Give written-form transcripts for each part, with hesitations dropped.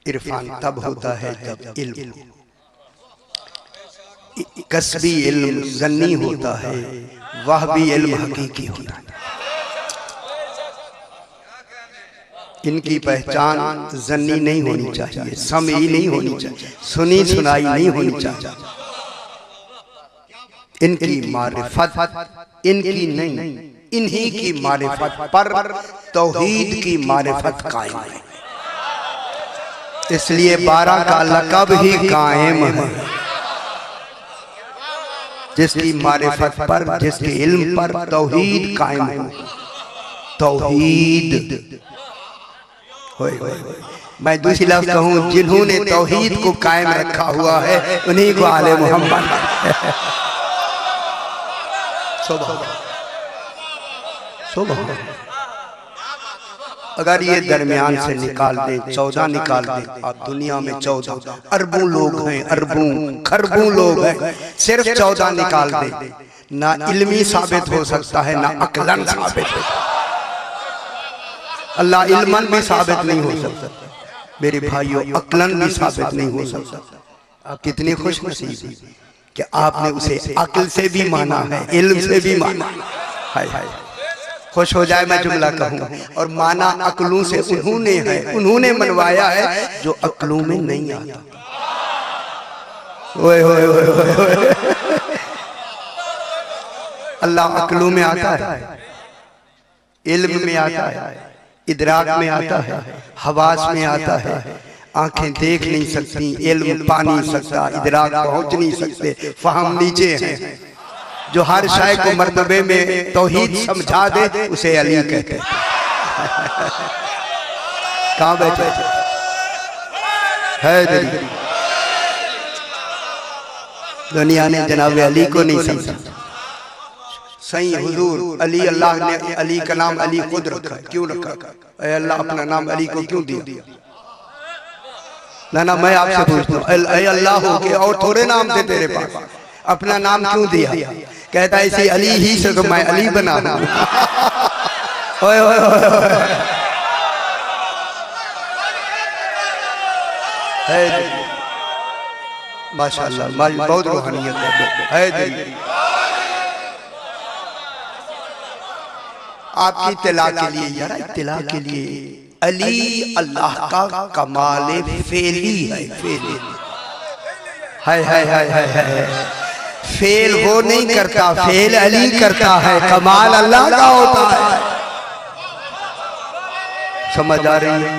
इरफान तब होता है जब इल्म कसबी इल्म ज़न्नी होता है, वह भी इल्म हकीकी होता है। इनकी पहचान ज़न्नी नहीं होनी चाहिए, समई नहीं होनी चाहिए, सुनी सुनाई नहीं होनी चाहिए। इनकी मारिफत इनकी नहीं, इन्हीं की मारिफत पर तौहीद की मारिफत कायम है। इसलिए 12 का लक़ब ही कायम है। जिसकी मारिफत पर, जिसके इल्म पर तौहीद कायम हो, तौहीद मैं दूसरी लफ्ज़ कहूँ, जिन्होंने तौहीद को कायम रखा हुआ है उन्हीं को आले मोहम्मद। अगर ये दरमियान से निकाल दे, 14 निकाल दे, आप दुनिया में 14 अरबों लोग हैं, अरबों खरबों लोग हैं, सिर्फ 14 निकाल दे, ना इल्मी साबित हो सकता है, ना अक्लन साबित हो सकता है। अल्लाह इल्मन भी साबित नहीं हो सकता मेरे भाइयों, अक्लन भी साबित नहीं हो सकता। आप कितनी खुशनसीब हैं कि आपने उसे अक्ल से भी माना है, इल्म से भी माना। हाय हाय, खुश हो जाए मैं जुमला कहूँ। और माना अक्लों से उन्होंने है, उन्होंने मनवाया है जो अक्लों में नहीं आता। ओए ओए ओए ओए, अल्लाह अक्लों में आता है, इल्म में आता है, इदराक में आता है, हवास में आता है। आंखें देख नहीं सकती, इल्म पा नहीं सकता, इदराक पहुंच नहीं सकते, फहम नीचे हैं। जो हर शाय को मर्तबे में तौहीद समझा दे उसे अली कहते हैं। कहाँ बैठे है? दुनिया ने जनाब अली को नहीं समझा। सही हुजूर अली, अल्लाह ने अली का नाम अली खुद रखा है। क्यों रखा? अल्लाह अपना नाम अली को क्यों दिया? ना मैं आपसे पूछता हूँ, अल्लाह हो के और थोड़े नाम थे तेरे पास, अपना नाम क्यों दिया? कहता है इसी अली ही से तो मैं अली बना हूं। ओए ओए ओए, माशाअल्लाह, बहुत रूहानियत है। आपकी इत्तला के लिए, यार इत्तला के लिए, अली अल्लाह का कमाल फेली है। फेली हाय हाय हाय हाय हाय, फेल वो नहीं करता, फेल अली करता है, कमाल अल्लाह का होता है। समझ आ रही है?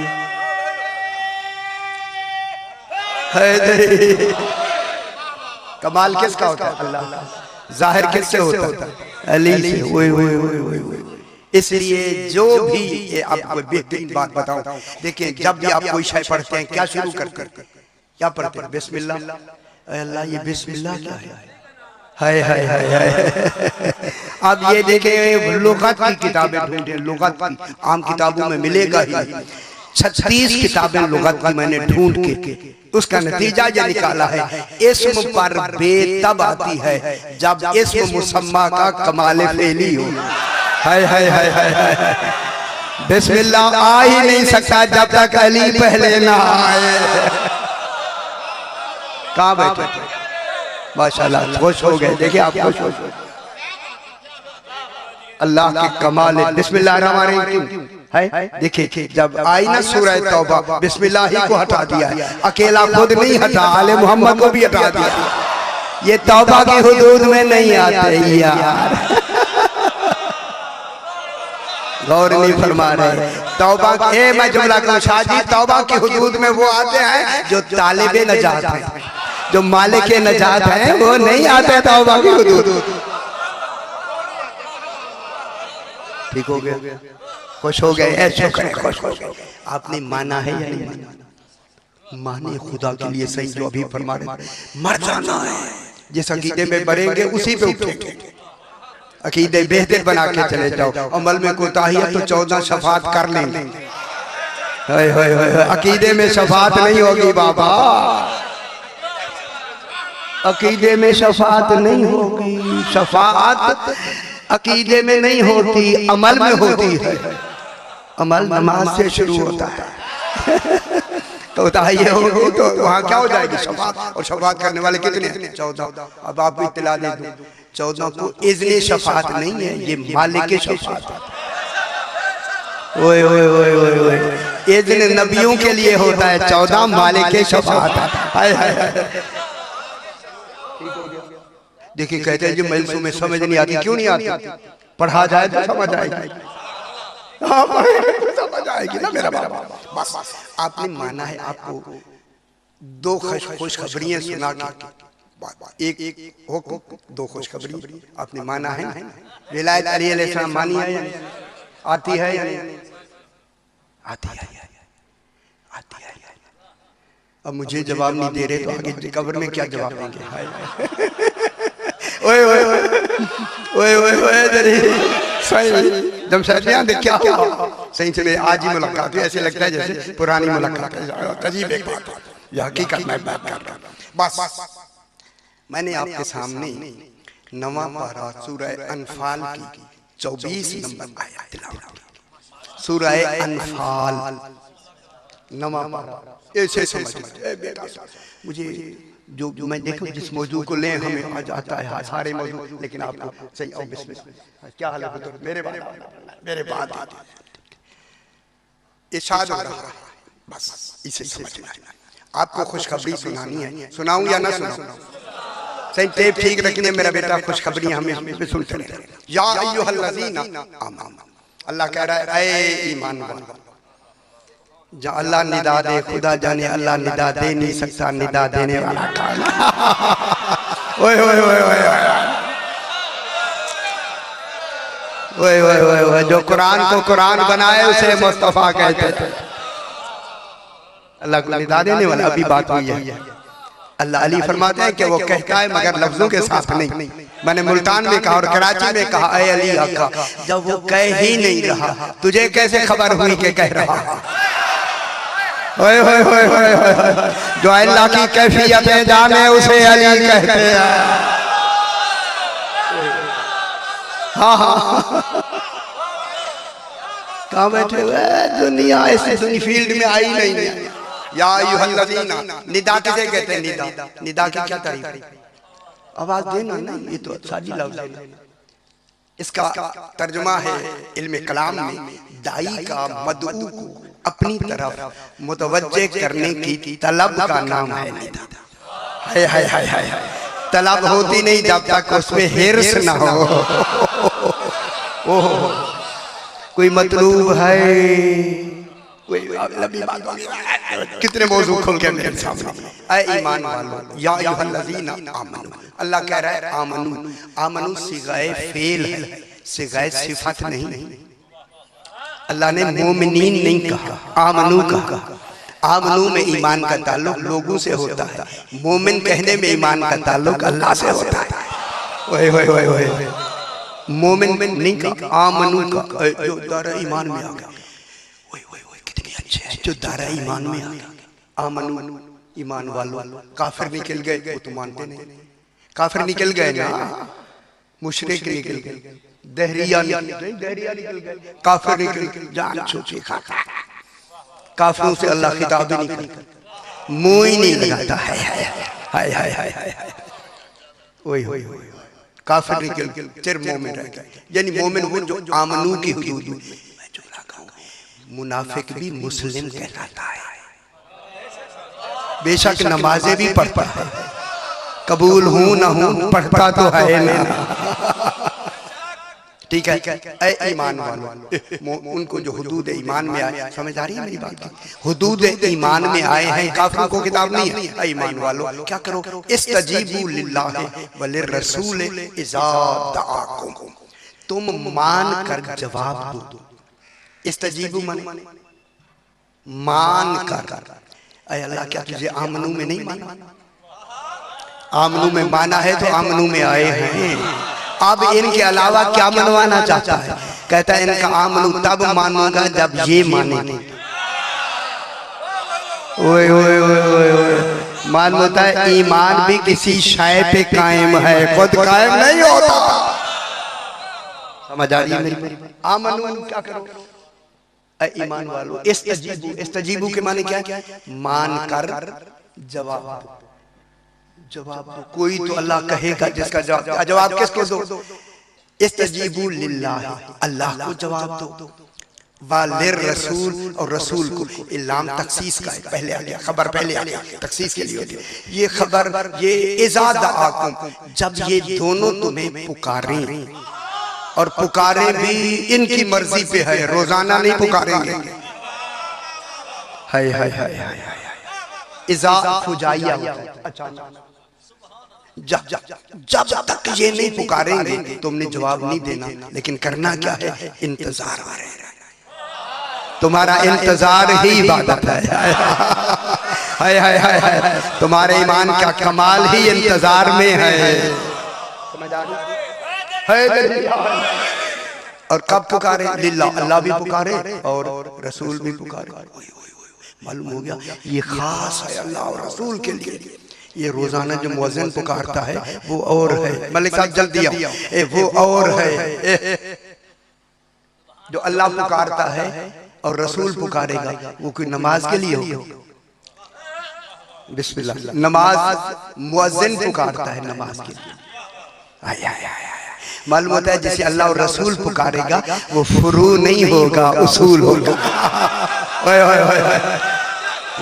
कमाल किसका होता है? अल्लाह का। जाहिर किससे होता है? अली से। ओए ओए ओए ओए। इसलिए जो भी, आपको बेहतरीन बात बताऊं, देखिए जब भी आप कोई शय पढ़ते हैं क्या शुरू करते हैं? क्या पढ़ते हैं? बिस्मिल्लाह। अल्लाह, ये बिस्मिल्लाह क्या है? हाय हाय हाय हाय। अब ये देखें, लुगत की किताबें ढूंढे, लुगत की आम किताबों में मिलेगा ही। 36 किताबें लुगत की मैंने ढूंढ के उसका नतीजा ये निकाला है, इस्म पर बे तब आती है जब इस्म मुसम्मा का कमाल फेली हो। हाय हाय हाय हाय, बिस्मिल्लाह आ ही नहीं सकता जब तक अली पहले ना आए। कहाँ बैठे? माशाल्लाह, खुश हो गए। देखिए आप खुश हो, अल्लाह के कमाल। बिस्मिल्लाहिर्रहमानिर्रहीम है। देखिए जब आई ना सूरह तौबा, बिस्मिल्लाह ही को हटा दिया, अकेला खुद नहीं हटा, आले मोहम्मद को भी हटा दिया। ये तौबा की हुदूद में नहीं आते यार, गौर नहीं फरमा रहे। तौबा के, मैं जुमला कहूं शादी, तौबा की हुदूद में वो आते हैं जो तालिबे नजात हैं, जो मालिक नजात हैं, वो नहीं आते तौबा की हुदूद। ठीक हो गया? खुश हो गए? ऐसे खुश हो गए। आपने माना है या नहीं माना? माने खुदा के लिए सही, जो अभी फरमा रहे, मर जाना है। जिस अकीदे में बढ़ेंगे उसी पे उठेंगे। अकीदे बेहतर बना के चले जाओ, अमल में कोताही है तो 14 शफात कर लेंगे। अकीदे में शफात नहीं होगी बाबा, अकीदे में शफात नहीं होगी। शफात अकीदे में नहीं होती, अमल में होती है। अमल नमाज से शुरू होता है। तो ये होगी तो वहाँ क्या हो जाएगी शफाअत। और शफाअत करने वाले कितने हैं? 14। अब आपको इत्तला दे दूं 14 को इज़्ने शफाअत नहीं है, ये मालिक शफाअत है। ओए ओए ओए ओए ओए, इज़्न नबियों के लिए होता है, 14 मालिक शफाअत है। हाय हाय हाय। देखिए कहते हैं जो मजलिसों में समझ नहीं आती, क्यों नहीं आती? पढ़ा जाए तो समझ आएगी। हाँ समझ आएगी ना मेरा बाबा। बस आपने माना है, आपको 2 खुशखबरियां सुना के एक हुक्म 2 खुशखबरी आपने माना है। विलायत अली अलैहिस्सलाम मानी है, आती है या नहीं? आती है, आती है। अब मुझे जवाब नहीं दे रहे तो आगे कब्र में क्या जवाब देंगे? ओए ओए ओए ओए ओए सही जब सर क्या सही चले आज ही मुलाकात हुई, ऐसे लगता है जैसे पुरानी मुलाकात है। अजीब एक बात है, यह हकीकत मैं बात कर रहा हूँ। बस मैंने आपके सामने 9वां पारा सूरह अनफाल की 24 नंबर आयत तिलावत की। सूरह अनफाल 9वां पारा, ऐसे समझ बेटा मुझे जो मैं देखो जिस मौजू को ले हमें आ जाता है सारे मौजू, लेकिन आपको सही और बिस्मिल्लाह क्या हाल है? मेरे बाद इरशाद हो रहा है, बस इसे समझना है। आपको खुशखबरी सुनानी है, सुनाऊं या ना सुनाऊं? सही टेप ठीक रखने मेरा बेटा, खुशखबरी हमें सुनते रहे। या अय्युहल्लज़ीना आमनू, अल्लाह कह रहा है ऐ ईमान वालों। जहाँ अल्लाह निदा दे, खुदा जाने अल्लाह निदा दे नहीं सकता, निदा देने वाला कौन? ओए ओए ओए ओए ओए ओए ओए, जो कुरान को कुरान बनाए उसे मुस्तफा कहते थे। अल्लाह को निदा देने वाला। अभी बात हुई है, अल्लाह अली फरमाते हैं कि वो कहता है मगर लफ्जों के साथ नहीं। मैंने मुल्तान में कहा और कराची में कहा, ऐ अली आका, जब वो कह ही नहीं रहा तुझे कैसे खबर हुई कि कह रहा? ओए ओए ओए ओए, जो अल्लाह की कैफियतें जाने उसे अली कहते हैं। हाँ हाँ कहाँ बैठे हुए? दुनिया ऐसी फील्ड में आई नहीं। या अय्युहल्लज़ीना, निदा किसे कहते हैं? निदा, निदा की क्या तारीफ? आवाज देना नहीं, ये तो साजी लफ्ज़ है। इसका तर्जुमा है इल्म कलाम में, दाई का मदऊ को अपनी तरफ मुतवज्जे करने की तलब का नाम है निदा। हाय हाय हाय हाय, तलब होती नहीं जब तक उसमें हिर्स ना हो। ओह कोई मतलूब है, कोई कितने मौजू खोल के मेरे सामने। ऐ ईमान वालों, या अय्युहल्लज़ीना आमनू, अल्लाह कह रहा है आमनू। आमनू सिगाए फेल है, सिगाए सिफत नहीं। अल्लाह ने मोमिनीन नहीं कहा, आमनू कहा। आमनू में ईमान का ताल्लुक लोगों से होता है, मोमिन कहने में ईमान का ताल्लुक अल्लाह से होता है। ओए ओए ओए ओए, मोमिन नहीं कहा, आमनू का जो दायरा ईमान में आ गया। ओए ओए ओए कितने अच्छे हैं जो दायरा ईमान में आ गया। आमनू ईमान वालों। काफिर निकल गए, वो तो मानते नहीं। काफिर निकल गए ना, मुशरिक निकल गए, दहरिया निकल गए, काफिर निकल गए, जान छूटी खाता। काफिरों से अल्लाह खिताब ही नहीं करता, मुंह ही नहीं लगाता है। हाय हाय हाय हाय, ओए ओए ओए, काफिर निकल गए, सिर्फ मोमिन रह गए। यानी मोमिन वो जो आमनू की हुदूद में। मैं जो लगाऊं, मुनाफिक भी मुस्लिम कहलाता है, बेशक नमाजें भी पढ़ता है, कबूल हूं ना हूं पढ़ता तो है ना। ठीक है। ऐ ईमान वालों, उनको जो हुदूद ईमान में आए, समझ आ रही है मेरी बात? हुदूद ईमान में आए हैं, काफिरों को किताब नहीं है। ऐ ईमान वालों क्या करो, इस्तजीबू लिल्लाहि व लिर्रसूल इज़ा दआकुम, तुम मान कर जवाब दो। इस्तजीबू माने मान कर। ऐ अल्लाह क्या तुझे आमनू में नहीं माना? आमनू में माना है तो आमनू में आए हैं। अब इनके अलावा क्या मनवाना चाहता है? कहता है इनका आमनू तब मानूंगा जब ये माने। ओए ओए ओए ओए ओए, मालूम होता है ईमान भी किसी शय पे कायम है, खुद कायम नहीं होता। समझ आ रही है मेरी? आमनू क्या करो, ईमान वालों, इस्तजीबू के माने क्या है? मान कर जवाब दो, जवाब दो। कोई तो अल्लाह कहेगा जिसका जवाब किसको दो? इस्तजीबू लिल्लाह, अल्लाह को जवाब दो, वालिर रसूल, और रसूल को। इल्लाम तखसीस का है, पहले आ गया, खबर पहले आ गया, तखसीस के लिए होती है ये खबर। ये इज़ा दआकुम, जब ये दोनों तुम्हें पुकारें, और पुकारे भी इनकी मर्जी पे है, रोजाना नहीं पुकारेंगे। हाय हाय हाय हाय हाय। इज़ा फुजाइया, अचानक, जब तक ये नहीं पुकारेंगे तुमने जवाब नहीं देना, लेकिन करना क्या है? इंतजार में रहना। तुम्हारा इंतजार ही इबादत है। हाय हाय हाय हाय। तुम्हारे ईमान का कमाल ही इंतजार में है। और कब पुकारे? लिल्लाह, अल्लाह भी पुकारे और रसूल भी पुकारे। मालूम हो गया ये खास है अल्लाह और रसूल के लिए। ये रोजाना जो मुअज्जिन पुकारता है वो और है, मलिक साहब जल्दी आओ, वो और है। जो अल्लाह पुकारता है और रसूल पुकारेगा, वो कोई नमाज के लिए होगा? बिस्मिल्लाह, नमाज मुअज्जिन पुकारता है नमाज के लिए। आय आय आय। मालूम होता है जैसे अल्लाह और रसूल पुकारेगा वो फुरू नहीं होगा, उसूल होगा।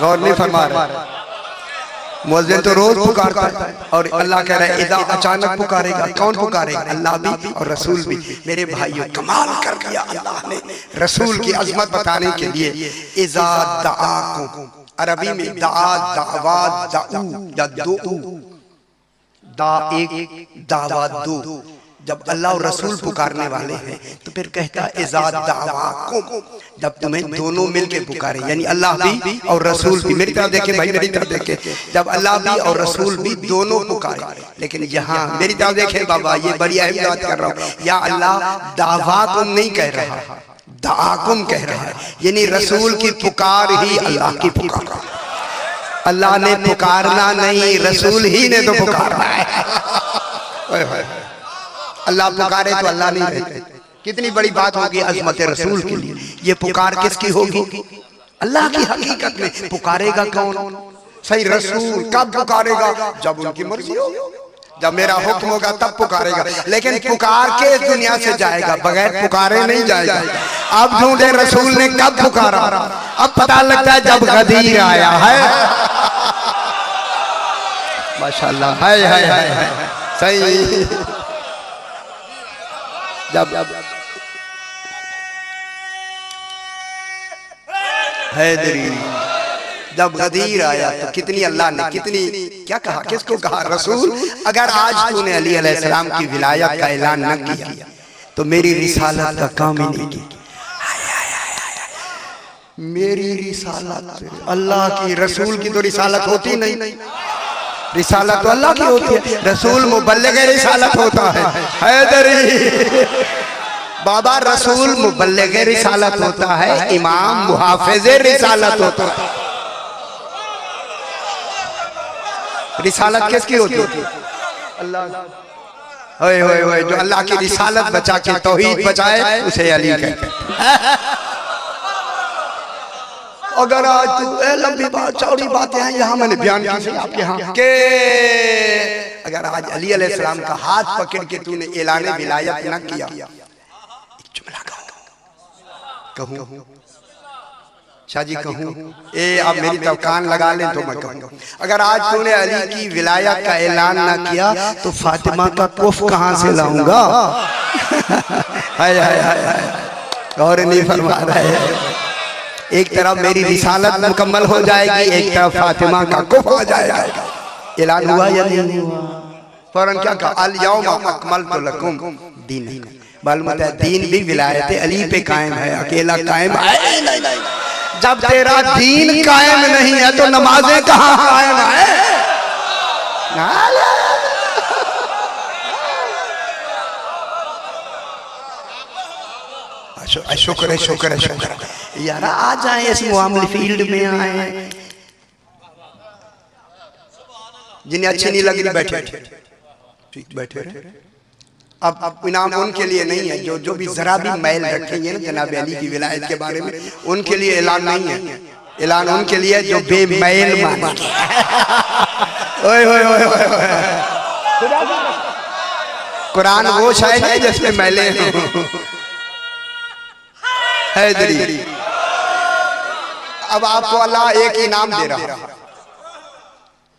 गौर नहीं फरमा रहा। मुअज्जिन तो रोज पुकारता है और अल्लाह कह रहा है इदा अचानक पुकारेगा। कौन पुकारेगा? अल्लाह भी और रसूल भी। मेरे भाइयों, कमाल कर दिया अल्लाह ने रसूल की अजमत बताने के लिए। इज़ा दआकुम, अरबी में दा, दावा, दाऊ या दुऊ, दा एक, दावा दो। जब अल्लाह और रसूल पुकारने वाले हैं तो फिर कहता है इज़ा दआवाकुम, जब तुम्हें दोनों मिलके पुकारे, यानी अल्लाह भी और रसूल भी। मेरी तरफ देखे भाई, मेरी तरफ देखे। जब अल्लाह भी और रसूल भी दोनों पुकारे, लेकिन यहाँ मेरी तरफ देखे बाबा, ये बड़ी अहम बात कर रहा हूँ। या अल्लाह दावाकुम नहीं कह रहा, दाकुम कह रहा है, यानी रसूल की पुकार ही अल्लाह की पुकार। अल्लाह ने पुकारना नहीं, रसूल ही ने तो पुकारा है। अल्लाह पुकारे तो अल्लाह नहीं रहते। कितनी बड़ी बात होगी अज़मत रसूल के लिए। ये पुकार किसकी होगी? अल्लाह की। हकीकत में पुकारेगा कौन? सही रसूल। कब पुकारेगा? जब उनकी मर्जी होगी, जब मेरा हुक्म होगा तब पुकारेगा। लेकिन पुकार के इस दुनिया से जाएगा, बगैर पुकारे नहीं जाएगा। अब ढूंढे रसूल ने कब पुकारा। अब पता लगता है जब गदीर आया है। माशाअल्लाह, हाय हाय हाय। सही, जब हैदरी, जब गदीर आया तो कितनी अल्लाह ने, कितनी क्या कहा, किसको कहा? रसूल। अगर आज तूने अली अलैहिस्सलाम की विलायत का ऐलान न किया तो मेरी रिसालत का काम ही नहीं किया। मेरी रिसालत, अल्लाह की, रसूल की तो रिसालत होती नहीं। रिसालत तो अल्लाह की होती है, रसूल मुबल्लिग रिसालत होता है। हैदरी बाबा, रसूल मुबल्लिग रिसालत होता है, इमाम मुहाफिज रिसालत होता है। रिसालत किसकी होती है? अल्लाह। होए होए होए, जो अल्लाह की रिसालत बचा के तौहीद बचाए उसे अली कहते हैं। अगर आज तू लंबी बात, चौड़ी बातें हैं, यहाँ मैंने बयान की आपके यहाँ के, अगर आज अली अलैहिस्सलाम का हाथ पकड़ के तूने ऐलान विलायत न किया, जुमला कहूँ शाह जी, कहूँ आप मेरी तरफ कान लगा लें तो मैं कहूँ, अगर आज तूने अली की विलायत का ऐलान न किया तो फातिमा का कुफ कहाँ से लाऊंगा? हाय हाय हाय, गौर नहीं फरमा रहे। एक तरफ मेरी रिसालत मुकम्मल हो जाएगी, एक तरफ फातिमा का कुफ हो जाएगा। ऐलान हुआ या नहीं हुआ? फौरन क्या कहा? अल यौमा अकमलतु लकुम दीनकुम। मालूम होता है दीन भी विलायत अली पे कायम है, अकेला कायम है। जब तेरा दीन कायम नहीं है तो नमाजें कहाँ कायम है? शुक्र है, शुक्र है, शुक्र है यार। आ जाए इस मुआमले फील्ड में आए। जिन्हें अच्छी नहीं लग रही बैठे, ठीक बैठे। अब इनाम उनके लिए नहीं है जो भी जरा भी मैल रखेंगे ना जनाब अली की विलायत के बारे में, उनके लिए ऐलान नहीं है। ऐलान उनके लिए जो बेमैल मानेंगे। ओए ओए ओए ओए, कुरान वो शायद है जिसमें मैले हैदरी। अब आपको अल्लाह एक इनाम दे रहा है,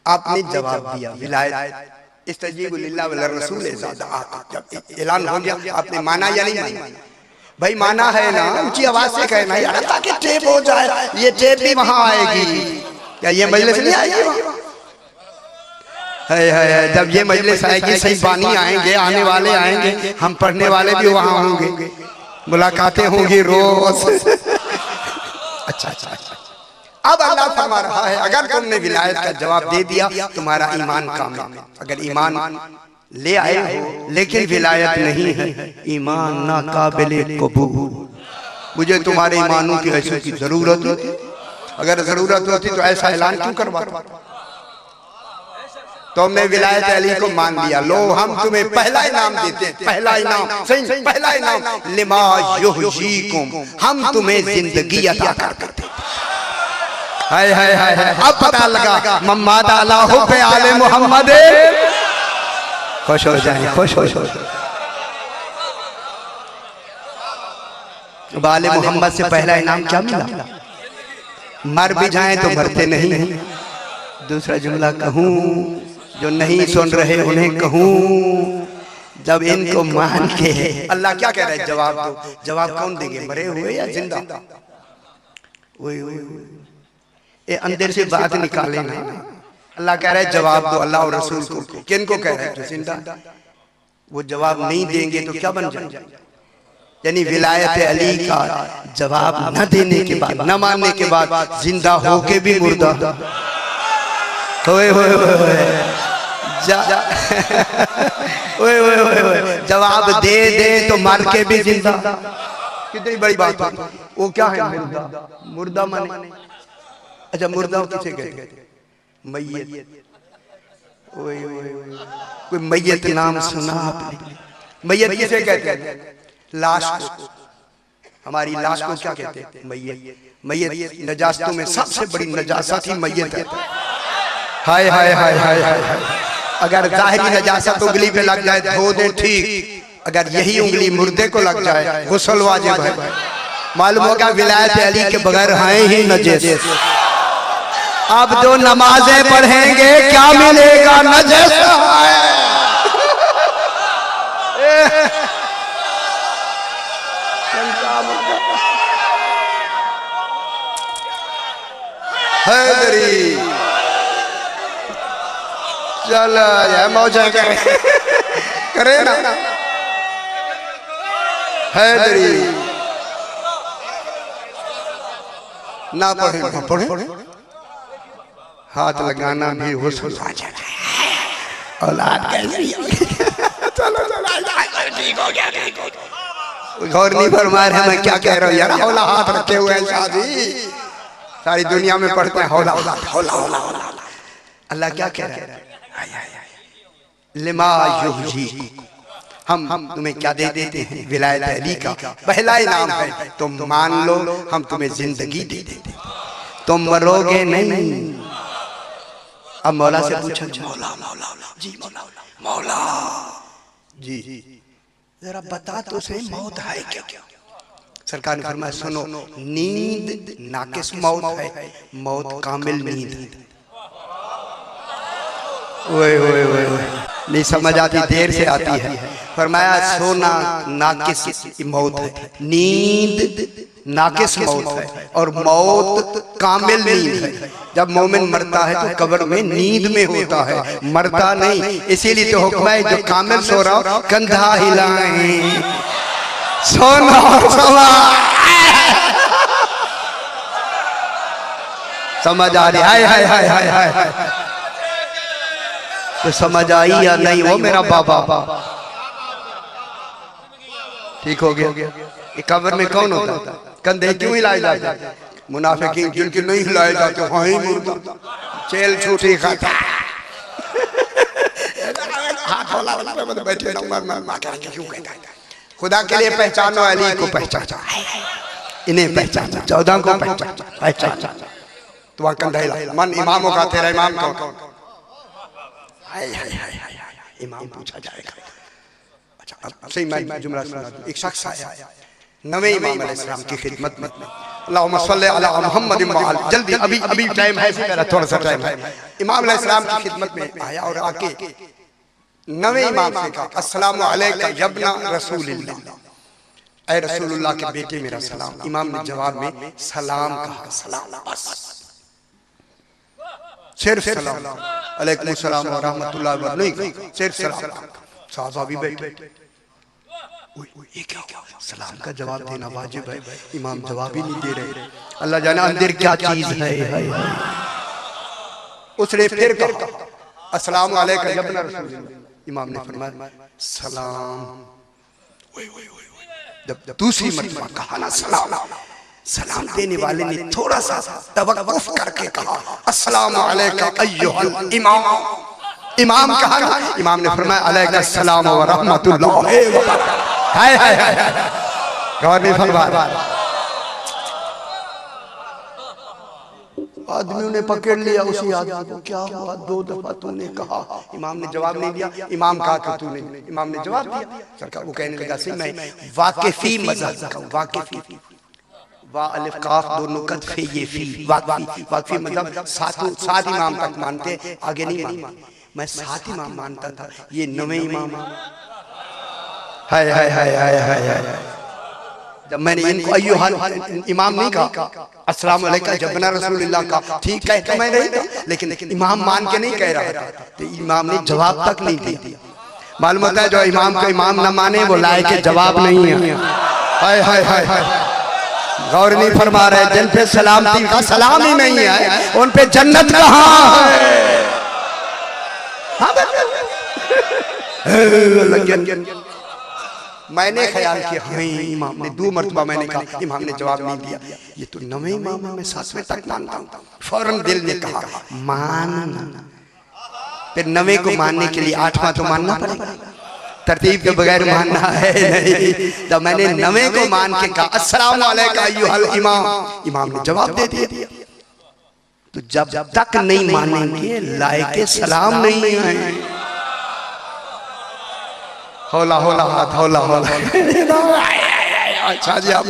आपने जवाब दिया विलायत इस्तजीबु लिल्लाह व रसूल। जब ऐलान हो गया आपने माना या नहीं माना? भाई माना है ना, ऊंची आवाज से कहना यार, ताकि टेप हो जाए। ये टेप भी वहां आएगी क्या? ये मजलिस नहीं आएगी? है जब ये मजलिस आएगी, सही बानी आएंगे, आने वाले आएंगे, हम पढ़ने वाले भी वहां होंगे, मुलाकातें होंगी रोज। अच्छा अच्छा अच्छा। अब अल्लाह फरमा रहा है अगर तुमने विलायत का जवाब दे दिया तुम्हारा ईमान कामिल। अगर ईमान ले आए हो लेकिन विलायत नहीं है, ईमान ना काबिल कबूल। मुझे तुम्हारे ईमानों की ऐसे की जरूरत होती, अगर जरूरत होती तो ऐसा ऐलान क्यों करवाता? तुमने विलायत अली को मान लिया, लो हम तुम्हें पहला इनाम देते हैं। पहला इनाम सही, पहला इनाम लिमा युहयीकुम, हम तुम्हें जिंदगी अता करते हैं। हाय हाय हाय, अब पता लगा मम्माद अल्लाह पे आले मोहम्मद। खुश हो जाए, खुश हो जाए। आले मोहम्मद से पहला इनाम क्या मिला? मर भी जाएं तो मरते नहीं। दूसरा जुमला कहूं जो नहीं सुन रहे उन्हें कहूं, जब इनको मान के अल्लाह क्या कह रहा है? जवाब दो। जवाब कौन देंगे, मरे हुए या जिंदा? ये अंदर से बात निकाले ना। अल्लाह कह रहा है जवाब दो अल्लाह और रसूल को। किन को कह रहा है? जो जिंदा। वो जवाब नहीं देंगे तो क्या बन जाए? यानी विलायत अली का जवाब न देने के बाद, न मानने के बाद जिंदा होके भी मुर्दा। ओए ओए ओए, जवाब दे दे तो मर के भी जिंदा। कितनी बड़ी बात है। वो क्या है? मुर्दा। मुर्दा माने अच्छा, मुर्दा किसे कहते हैं? मैयत। कोई मैयत नाम सुना आपने? मैयत किसे कहते हैं? लाश को। हमारी लाश को क्या कहते हैं? मैयत। मैयत नजासतों में सबसे बड़ी नजासत ही मैयत है। हाय हाय हाय हाय हाय। अगर जाहिरी नजासत उंगली पे लग जाए धो दे ठीक, अगर यही उंगली मुर्दे को लग जाए गुस्ल वाजिब है। मालूम होगा विलायत अली के बगैर है ही नजस। अब जो नमाजें पढ़ेंगे क्या मिलेगा? नजस हैदरी। चलो यार मौजा करे ना हैदरी। ना पढ़े ना पढ़े, हाथ लगाना भी हो औलाद कैसी। चलो चलो ठीक हो गया, ठीक हो गया। गौर नहीं फरमा रहे मैं क्या कह रहा हूँ यार। हौला हाथ रखे हुए हैं शादी, सारी दुनिया में पढ़ते हैं हौला हौला हौला हौला। अल्लाह क्या कह रहा है? लिमा युहयीकुम, हम तुम्हें क्या दे देते हैं? विलायत अली का पहला इनाम है, तुम मान लो हम तुम्हें जिंदगी दे देते, तुम मरोगे नहीं। अब मौला से पूछा, मौला मौला जी मौला मौला जी जरा बता तो सही मौत है क्या? सरकार ने फरमाया सुनो, नींद नाकिस मौत है, मौत कामिल नींद है। ओए ओए ओए नहीं समझ आती, देर से आती है। फरमाया सोना नाकिस मौत है, नींद नाकिस मौत है और मौत कामिल नींद है। जब मोमिन मरता है तो कब्र में नींद में होता है, मरता नहीं। इसीलिए तो हुक्म है जो कामिल सो रहा हो कंधा हिलाएं, सोना समझ आ रही? हाय हाय हाय हाय हाय हाय। तो समझ आई या नहीं? वो मेरा बाबा ठीक हो गया। ये कब्र में कौन होता है? कंधे क्यों हिलाए जाते? मुनाफिकीन जिनके नहीं हिलाए जाते वहीं मुर्दा चेल छूटी खाता। हाथ हौला बैठे क्यों कहता है? खुदा के लिए पहचानो, अली को पहचानो, इन्हें पहचानो, 14 को पहचानो। तो वहां कंधा हिला, मन इमामों का, तेरा इमाम कौन? इमाम पूछा जाएगा। अच्छा अब सही मैं जुमला सुना दूं। एक शख्स आया नवे इमाम अलैहिस्सलाम की खिदमत में, अल्लाहुम्मा सल्ली अला मुहम्मद व अल, जल्दी अभी टाइम है, मेरा थोड़ा सा टाइम है। इमाम अलैहिस्सलाम की खिदमत में आया और आके नवे इमाम से कहा, अस्सलामु अलैका यब्ना रसूलिल्लाह, ऐ रसूलुल्लाह के बेटे मेरा सलाम। इमाम ने जवाब में सलाम कहा, सलाम बस, सिर्फ सलाम, अलैकुम सलाम व रहमतुल्लाहि व नहीं, सिर्फ सलाम। साहबा भी बैठे, ये क्या सलाम का जवाब देना वाजिब है, इमाम जवाब ही नहीं दे रहे। अल्लाह जाने अंदर क्या चीज है। उसने फिर कहा अस्सलामु अलैका यब्ना रसूलिल्लाह, इमाम ने फरमाया सलाम। जब दूसरी मरतबा कहा ना सलाम, सलाम देने वाले ने थोड़ा सा तवक्कुफ करके कहा अस्सलामु अलैका अय्युहल इमाम। इमाम कहा ना, इमाम ने फरमाया अलैका सलाम व रहमतुल्लाहि व बरकातहू। हाय हाय हाय, गौर नहीं फरमाया। आदमियों ने पकड़ लिया उसी आदमी को, क्या हुआ 2 दफा तूने कहा, इमाम ने जवाब नहीं दिया। इमाम कहा कि तूने, इमाम ने जवाब दिया। सरकार वो कहने लगा, सही मैं वाकिफी मज़हब का, वाकिफी वा अलिफ काफ दोनों कद फे ये फी, वाकिफी मतलब 7 इमाम तक मानते, आगे नहीं मानते। मैं 7 इमाम मानता था, ये 9वें इमाम। हाय हाय हाय हाय हाय हाय। जब मैंने इनको अय्युहल इमाम नहीं कहा, अस्सलामु अलैका जब्ना रसूलुल्लाह का, ठीक है तो मैं नहीं था, लेकिन इमाम मान के नहीं कह रहा था, तो इमाम ने जवाब तक नहीं दिया। मालूम होता है जो इमाम को इमाम न माने वो लायक के जवाब नहीं है। हाय हाय हाय हाय, गौर नहीं फरमा रहे। जिन पे सलामती का सलाम ही नहीं है, उन पे जन्नत कहाँ है? मैंने ख्याल किया हमें इमाम ने 2 मरतबा मैंने कहा, इमाम ने जवाब नहीं दिया। ये तो 9वें इमाम है, मैं 7वें तक मानता हूँ। फौरन दिल ने कहा मान, फिर 9वें को मानने के लिए 8वां तो मानना पड़ेगा, तरतीब के बगैर मानना है नहीं। तो मैंने 9वें को मान के कहा अस्सलामु अलैका अय्युहल इमाम, इमाम ने जवाब दे दिया। तो जब तक नहीं मानेंगे लायके सलाम नहीं है। होला होला हाथ होला होला। अच्छा जी आप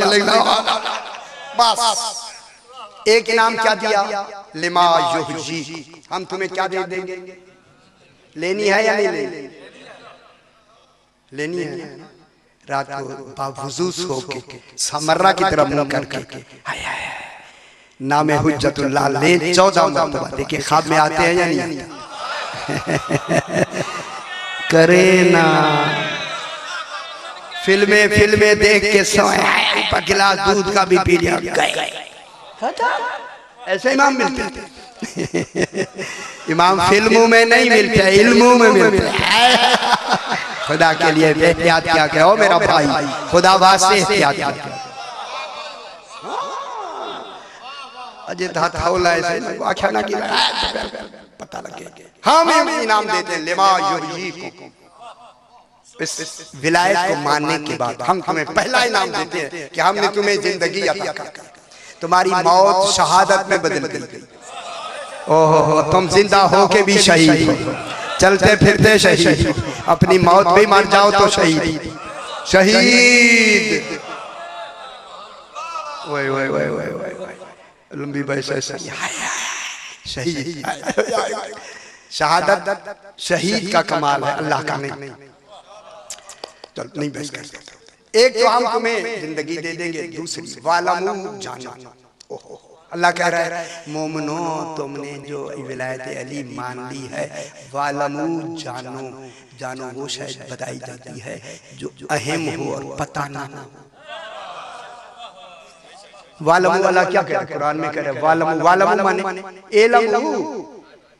बस एक इनाम क्या दिया, लिमा युहजी, हम तुम्हें क्या दे देंगे, लेनी है या नहीं लेनी? लेनी है। रात को बावजूद सो के समर्रा की तरफ मुंह करके नाम हुज्जतुल्लाह ले 14 मरतबा, देखिए ख्वाब में आते हैं या नहीं? करे ना, फिल्में देख के सोए, गिलास दूध का भी पी लिया, ऐसे इमाम मिलते हैं। इमाम फिल्मों में नहीं मिलते, इल्मों में मिलते हैं। खुदा के लिए एहतियात क्या कहो मेरा भाई, खुदा वास्ते एहतियात क्या। अजय धाथौला ऐसे आख्याना की पता लगे। हम इनाम देते हैं लिमा युहजी को, इस विलायत को मानने के बाद हम तुम्हें पहला इनाम देते हैं कि हमने तुम्हें जिंदगी अता कर, तुम्हारी मौत शहादत में बदल गई। ओहो, तुम जिंदा हो के भी शहीद हो, चलते फिरते शहीद हो, अपनी मौत भी मर जाओ तो शहीद। शहीद ओए ओए ओए ओए ओए लंबी बैसा शहीद। शहादत शहीद का कमाल है, अल्लाह का नहीं। चल नहीं बहस कर सकते। एक तो हम तुम्हें जिंदगी दे देंगे, दूसरी वालमू जानो। ओहो, अल्लाह कह रहा है मोमनो तुमने जो विलायत अली मान ली है, वालमू जानो, जानो वो शायद बताई जाती है जो अहम हो और पता ना हो। वालमू वाला क्या कह रहा है कुरान में, कह रहा है वालमू, वालमू माने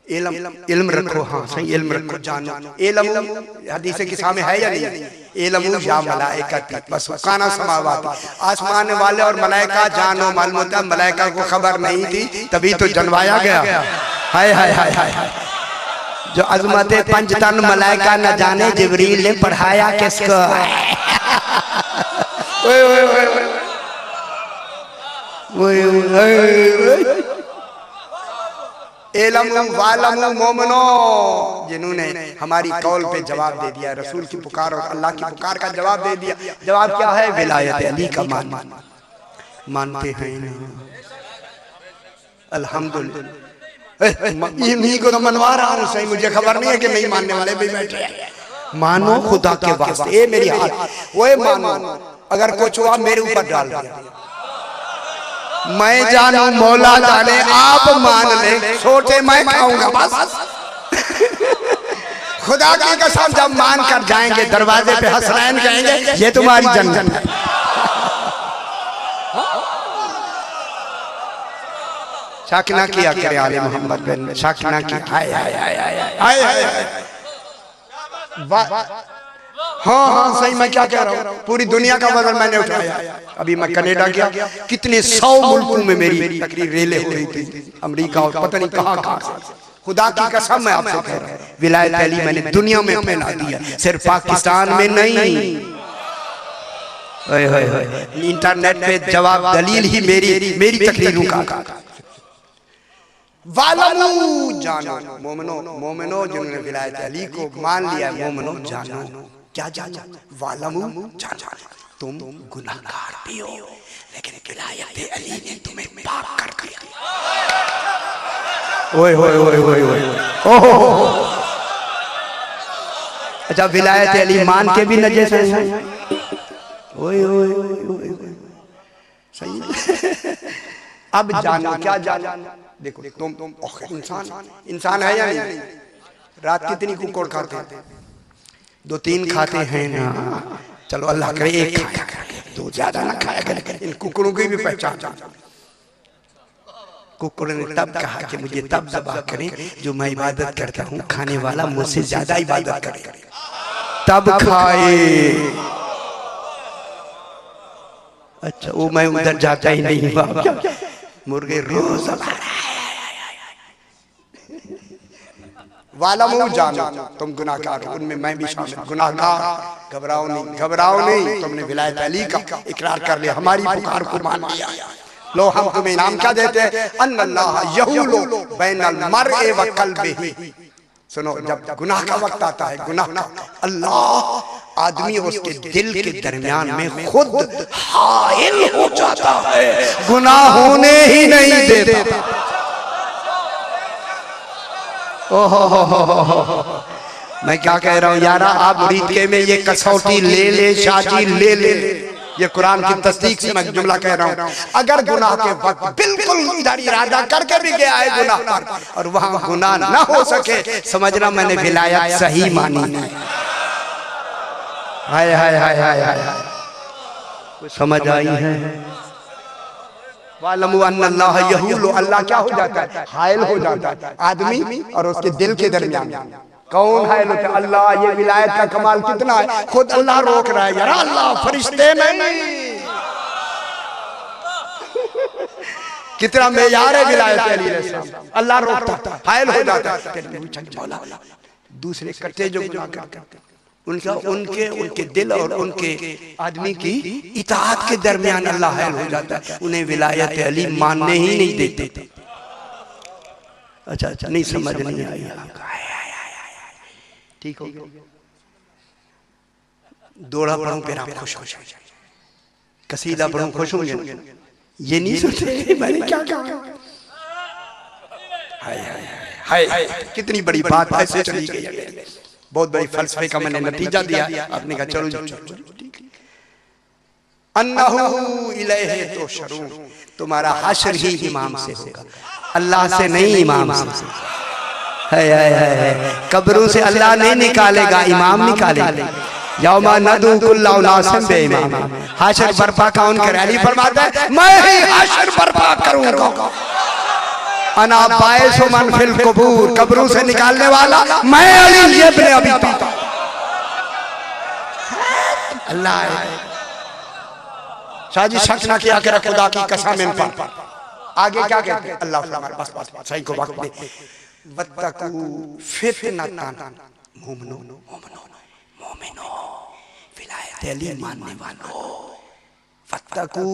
इल्म रखो। हाँ सही, इल्म रखो, जानो। इल्म हदीस के सामने है या नहीं? इल्मु या मलाइकती बस काना समावात, आसमान वाले और मलाइका जानो। मालूम होता है मलाइका को खबर नहीं थी, तभी तो जनवाया गया। हाय हाय हाय हाय, जो अजमते पंचतन मलाइका न जाने जिब्रील ने पढ़ाया किसको। ओए ओए ओए ओए एलमु वालमु मोमनो, जिन्होंने हमारी कौल पे जवाब दे दिया, रसूल की पुकार और अल्लाह की पुकार का जवाब दे दिया। जवाब क्या है? विलायत अली का मानते हैं। अल्हम्दुलिल्लाह इन्हीं को तो मनवा रहा हूँ सही, मुझे खबर नहीं है कि नहीं मानने वाले भी बैठे हैं। मानो खुदा के वास्ते, ये मेरी हाथ वो मानो। अगर कुछ हुआ मेरे ऊपर डाल दिया, मैं जानू मौला जाने, आप मान ले, छोटे मैं खाऊंगा बस। खुदा की कसम जब मान कर जाएंगे दरवाजे पे हसनैन कहेंगे ये तुम्हारी जन्नत है। शक ना किया करे आले मोहम्मद बिन, शक ना किया। हाय हाय हाय हाय हाय हाय। हाँ हाँ सही, मैं क्या कह रहा हूँ, पूरी दुनिया का वजन मैंने उठाया। अभी मैं कनाडा गया, कितने 100 मुल्कों में मेरी तकरीर रेले हो रही थी, अमेरिका और पता नहीं कहाँ कहाँ से। खुदा की कसम मैं आपसे कह रहा हूँ, विलायत अली मैंने दुनिया में फैला दिया, सिर्फ पाकिस्तान में नहीं। इंटरनेट पे जवाब दलील ही मेरी तकरीरों का। वालमू जानो मोमनो, मोमनो जिन्होंने विलायत अली को मान लिया, मोमनो जानो, क्या जानो? वालमू जानो तुम गुनाहगार भी हो, लेकिन विलायत अली ने तुम्हें पाक कर दिया। ओए ओए ओए ओए ओए ओहो। अच्छा, विलायत अली मान के भी नजस है। ओए ओए ओए सही। अब जानो, क्या जानो? देखो तुम इंसान है या नहीं? रात कितनी कुकुर खाते हैं? 2-3 खाते हैं ना। चलो अल्लाह करे एक खाया करे, तो ज्यादा ना खाया करे। इन कुकुरों की भी पहचान। कुकुर ने तब कहा कि मुझे तब ज़बह करें जो मैं इबादत करता हूँ, खाने वाला मुझसे ज्यादा इबादत करे तब खाए। अच्छा, वो मैं उधर जाता ही नहीं। मुर्गे रोज वालमू जानो तुम गुनाहगार हो, उनमें मैं भी शामिल। गुनाहगार, घबराओ नहीं, घबराओ नहीं। तुमने विलायत अली का इकरार कर लिया, हमारी पुकार को मान लिया। लो हम तुम्हें इनाम क्या देते हैं? अन्नल्लाह यहूलु बैनल मर्इ व क़ल्बिही। सुनो, जब गुनाह का वक्त आता है, गुनाह का, अल्लाह आदमी और उसके दिल के दरमियान में खुद हाइल हो जाता है, गुनाह होने ही नहीं देता। ओहो, मैं क्या कह रहा हूँ यारा, आप मुरीद के में ये कसौटी ले शाजी ले। ये कुरान की तस्दीक से मैं जुमला कह रहा हूँ। अगर गुनाह के वक्त बिल्कुल इधर इरादा करके भी गया है गुनाह पर, और वहां गुनाह ना हो सके, समझना मैंने विलायत सही मानी है। हाय हाय हाय हाय हाय, समझ आई है? वालमू अन्नल्लाह यहूलु, अल्लाह क्या हो जाता है? हाइल हो जाता है आदमी और उसके दिल के दरमियान। कौन हाइल होता है? अल्लाह। ये विलायत का कमाल कितना है, खुद अल्लाह रोक रहा है यार। अल्लाह, फरिश्ते नहीं। कितना मेयार है विलायत अली अलैहिस्सलाम। अल्लाह रोकता है, हाइल हो जाता है। दूसरे कट्टे जो गुनाह करते हैं, उनके दिल और उनके आदमी की इताअत के दरमियान अल्लाह हाइल हो जाता है, उन्हें विलायत अली मानने ही नहीं देते। अच्छा अच्छा, नहीं समझ नहीं आई। ठीक हो, दोड़ा पढ़ूं फिर आप खुश हो जाए, कसीदा पढ़ूं खुश होंगे। ये नहीं सोचते मैंने क्या कहा। हाय हाय हाय, कितनी बड़ी बात ऐसे चली गई। बहुत बड़ी फलसफे का मैंने नतीजा दिया। आपने कहा चलो अन्नहु इलैहि तुहशरून, तुम्हारा हश्र ही इमाम से होगा, अल्लाह से नहीं, इमाम से। है कब्रों से अल्लाह नहीं निकालेगा, इमाम निकालेगा। यौमा नदू कुल्ला उनासिम बिइमाम, हश्र बर्पा कौन करे? अली फरमाता है मैं ही हश्र बर्पा करूंगा। अना बाइसु मन फिल कबूर, कब्रों से निकालने वाला मैं अली इब्न अबी तालिब। अल्लाह शाजी शक ना किया करे, खुदा की कसम इन पर। आगे क्या कहते हैं? अल्लाह फरमाता, बस सही को वक्त दे। वत्तकू फितनतन मोमिनो मोमिनो विलायत अली मानने वालों, वत्तकू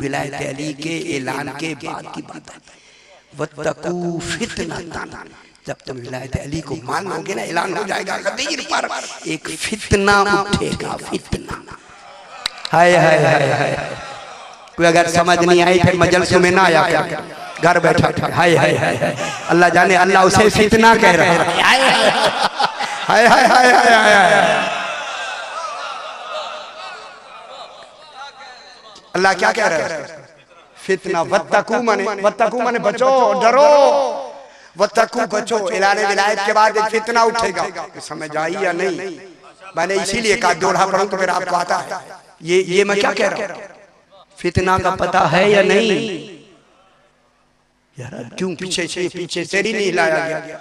विलायत अली के ऐलान के बाद की बात है। वत्तकू फितनतन, जब तुम विलायत अली को मान लोगे ना, ऐलान हो जाएगा गदीर पर, एक फितना उठेगा, फितना। हाय हाय हाय हाय। कोई अगर समझ नहीं आई फिर मजलिस में ना आया क्या, घर बैठा हाय हाय हाय हाय, अल्लाह जाने अल्लाह उसे फितना कह रहा है। हाय हाय हाय हाय हाय, अल्लाह क्या कह रहा है? फितना। वत्तकू माने बचो, डरो, वत्तकू बचो। ऐलान विलायत के बाद एक फितना उठेगा, समझ आई या नहीं? मैंने इसीलिए कहा दोहरा पढ़ूं तो फिर आपको आता है। ये मैं क्या कह रहा हूं? फितना का पता है या नहीं यार? क्यों पीछे से नहीं हिलाया गया?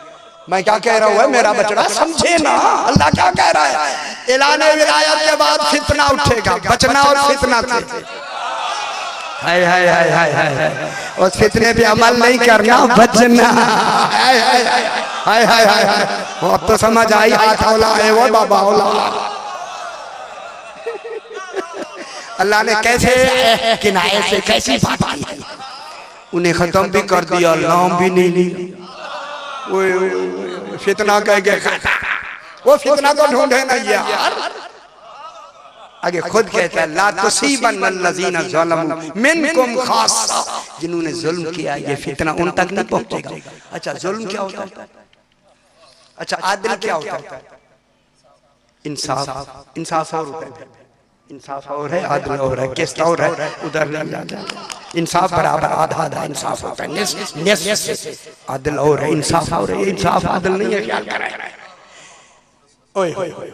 मैं क्या कह रहा हूं मेरा बचड़ा, समझे ना अल्लाह क्या कह रहा है? ऐलान विलायत के बाद फितना उठेगा, बचना और फितना से। हाय हाय हाय हाय हाय, उस फितने पे अमल नहीं करना, बचना। हाय हाय हाय हाय हाय हाय, वो अब तो समझ आई, हाथ हौला है वो बाबा हौला। अल्लाह ने कैसे किनारे से कैसी बात की, उन्हें खत्म भी कर दिया, नाम भी नहीं लिया। वो फितना कह गए, वो फितना तो ढूंढे ना यार। आगे खुद कहता है ला तुसीबन्नल्लज़ीना ज़लमू मिनकुम खास्सा, जिन्होंने जुल्म किया ये फितना उन तक नहीं पहुंचेगा। अच्छा जुल्म क्या होता है? अच्छा आदिल क्या होता है? इंसाफ। इंसाफ और होता है, इंसाफ और है, आदिल और है, किस्त और है, उधर नहीं जाता। इंसाफ बराबर आधा आधा इंसाफ होता है, निस्फ आदिल और है, इंसाफ और है। इंसाफ आदिल नहीं है, ख्याल करें। ओए होए होए,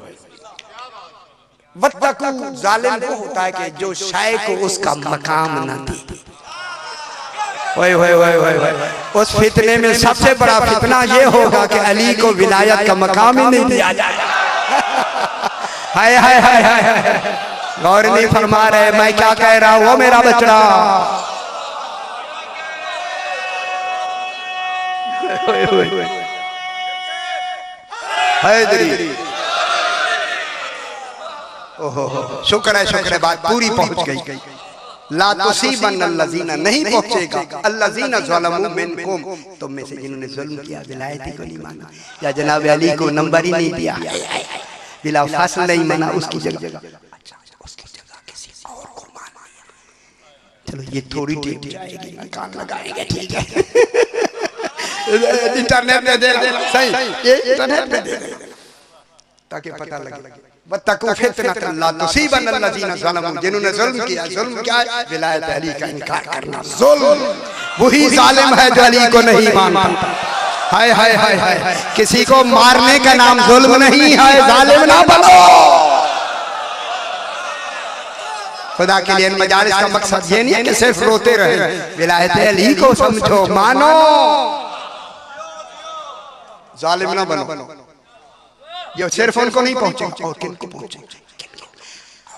वत्तकू जालिम वो होता है कि जो शाय को उसका मकाम न दे। ओए होए होए होए, उस फितने में सबसे बड़ा फितना ये होगा कि अली को विलायत का मकाम ही नहीं दिया जाएगा। हाय हाय हाय हाय, गौर नहीं फरमा रहे मैं क्या कह रहा हूं? वो मेरा बचड़ा हैदरी। ओहो शुक्र है बात पूरी पहुंच गई। ला तुसीबन्नल्लज़ीना, नहीं पहुंचेगा, अल्लज़ीना ज़लमू मिनकुम, तुम में से जिन्होंने जुल्म किया, विलायत को नहीं माना या जनाब अली को नंबर ही नहीं दिया, बिला फासल नहीं माना, उसकी जगह उसकी जगह किसी और को मान लिया। चलो ये थोड़ी टेप जाएगी, कान लगाएंगे, ठीक है? इंटरनेट में दे सही, ये इंटरनेट में दे ताकि पता लगे। वत्तकू फितनतन ला तुसीबन्नल्लज़ीना ज़लमू, जिन्होंने जुल्म किया। जुल्म क्या है? विलायत अली का इनकार करना। जुल्म वही जालिम है जो अली को नहीं मानता। हाय हाय हाय हाय, किसी को मारने का नाम जुल्म नहीं है, जालिम ना बनो। खुदा के लिए मजालिस का मकसद ये नहीं है कि सिर्फ रोते रहे, विलायत अली को समझो, मानो, जालिम ना बनो। ये सिर्फ उनको नहीं पहुंचेगा, और किनको पहुंचेगा,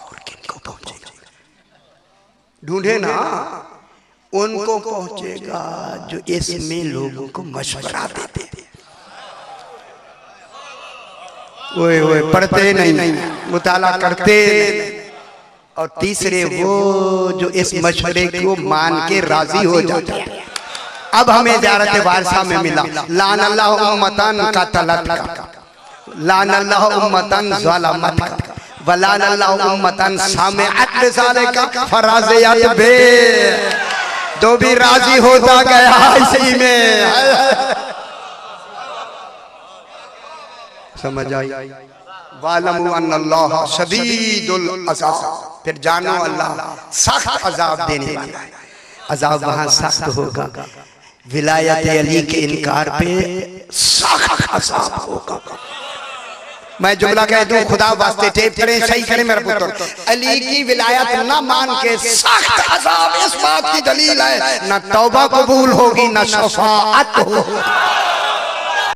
और किनको पहुंचेगा? ढूंढे ना, उनको पहुंचेगा जो इसमें लोगों को मशवरा देते। ओए ओए पढ़ते नहीं, मुताला करते नहीं। और तीसरे वो जो इस मशवरे को मान के राजी हो जाते हैं। अब हमें ज़ियारत वारसा में मिला, लान अल्लाह उम्मतन कतलत का, लान अल्लाह उम्मतन ज़लमत का, वलान अल्लाह उम्मतन सामिअत बिज़ालिका फराज़ियत बे। तो भी राजी होता गया इसी में। समझ आई? वालमू अन्नल्लाह शदीदुल अज़ाब, फिर जानो अल्लाह सख्त अजाब देने वाला है। अजाब वहां सख्त होगा, विलायत अली के इनकार पे सख्त अजाब होगा। मैं जुमला कह दूं, खुदा वास्ते टेप करें, सही करें मेरा पुत्र, अली की विलायत न मान के सख्त अजाब, इस बात की दलील है न तौबा कबूल होगी न शफाअत होगी।